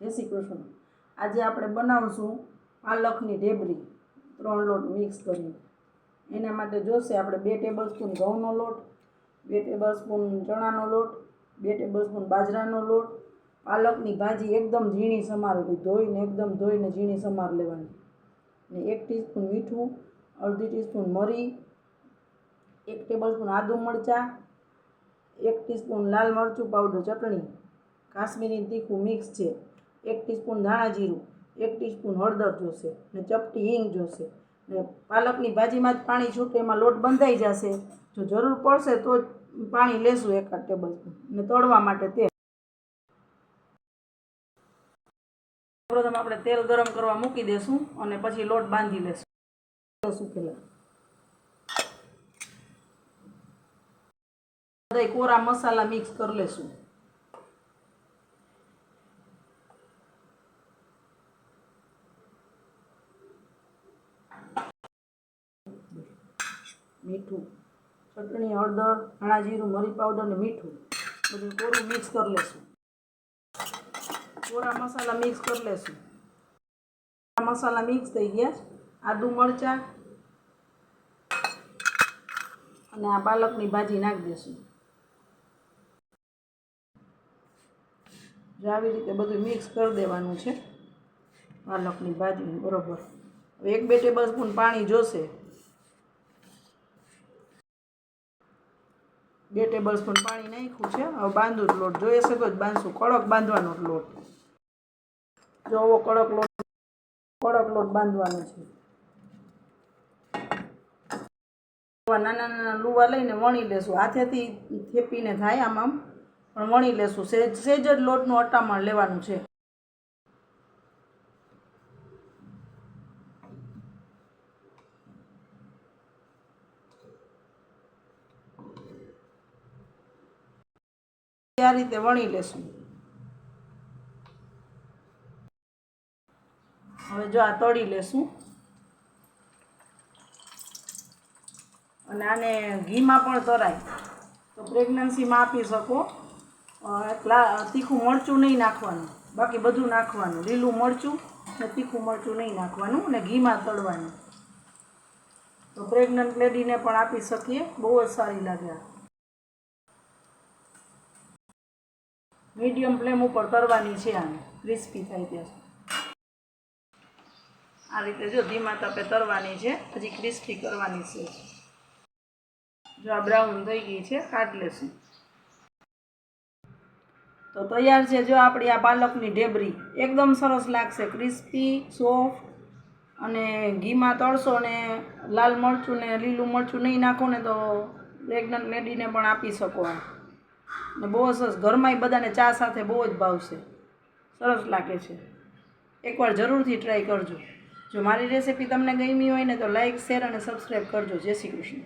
જય શ્રી કૃષ્ણ। આજે આપણે બનાવશું પાલકની ઢેબરી 3 લોટ મિક્સ કરીને। એના માટે જોશે આપણે 2 ટેબલસ્પૂન ઘઉંનો લોટ, 2 ટેબલસ્પૂન ચણાનો લોટ, 2 ટેબલસ્પૂન બાજરાનો લોટ, પાલકની ભાજી એકદમ ઝીણી સમારેલી, એકદમ ધોઈને ઝીણી સમાર લેવાની, ને 1 ટીસ્પૂન મીઠું, અડધી ટીસ્પૂન મરી, 1 ટેબલસ્પૂન આદુ મરચાં, 1 ટીસ્પૂન લાલ મરચું પાવડર ચટણી, કાશ્મીરી તીખું મિક્સ છે, 1 ટીસ્પૂન ધાણા જીરું, 1 ટીસ્પૂન હળદર જોશે, ને ચપટી હિંગ જોશે। ને પાલકની ભાજીમાં જ પાણી છૂટે, એમાં લોટ બંધાઈ જશે। જો જરૂર પડશે તો જ પાણી લેશું 1 ટેબલસ્પૂન। ને તળવા માટે તેલ, પ્રથમ આપણે તેલ ગરમ કરવા મૂકી દેશું અને પછી લોટ બાંધી લેશું। બધા કોરા મસાલા મિક્સ કરી લેશું। મીઠું, ચટણી, હળદર, ધાણા જીરું, મરી પાવડર ને મીઠું બધું કોરું મિક્સ કરી લેશું। કોરા મસાલા મિક્સ કરી લેશું। મસાલા મિક્સ થઈ ગયા। આદુ મરચાં અને આ પાલકની ભાજી નાખી દેશું। જો આવી રીતે બધું મિક્સ કરી દેવાનું છે પાલકની ભાજી બરોબર। હવે 1-2 ટેબલસ્પૂન પાણી જોશે। 2 ટેબલસ્પૂન પાણી નાખ્યું છે। હવે બાંધું જ લોટ જોઈએ છે તો જ બાંધશું, કડક બાંધવાનો લોટ। જો આવો કડક લોટ બાંધવાનો છે। નાના નાના લુવા લઈને વણી લેશું, હાથેથી થેપીને થાય આમ પણ વણી લેશું। સેજ જ લોટનું અટામણ લેવાનું છે। આ રીતે વણી લેશું। હવે જો આ તળી લેશું અને આને ઘીમાં પણ તરાય તો પ્રેગ્નન્સીમાં આપી શકો। તીખું મરચું નહીં નાખવાનું, બાકી બધું નાખવાનું, લીલું મરચું ને તીખું મરચું નહીં નાખવાનું, અને ઘીમાં તળવાનું તો પ્રેગ્નન્ટ લેડીને પણ આપી શકીએ, બહુ જ સારી લાગે। મીડિયમ ફ્લેમ ઉપર તળવાની છે આને, ક્રિસ્પી થાય ત્યાં આ રીતે જો ધીમા તાપે તળવાની છે, હજી ક્રિસ્પી કરવાની છે। જો આ બ્રાઉન થઈ ગઈ છે, કાઢી લેશું તો તૈયાર છે। જો આપણી આ પાલકની ઢેબરી એકદમ સરસ લાગશે, ક્રિસ્પી, સોફ્ટ, અને ઘીમાં તળશો ને લાલ મરચું ને લીલું મરચું નહીં નાખો ને તો પ્રેગ્નન્ટ લેડીને પણ આપી શકો। ને બહુ સરસ, ઘરમાં બધાને ચા સાથે બહુ જ ભાવશે, સરસ લાગે છે। એકવાર જરૂરથી ટ્રાય કરજો। જો મારી રેસિપી તમને ગમી હોય ને તો લાઈક, શેર અને સબસ્ક્રાઈબ કરજો। જય શ્રી કૃષ્ણ।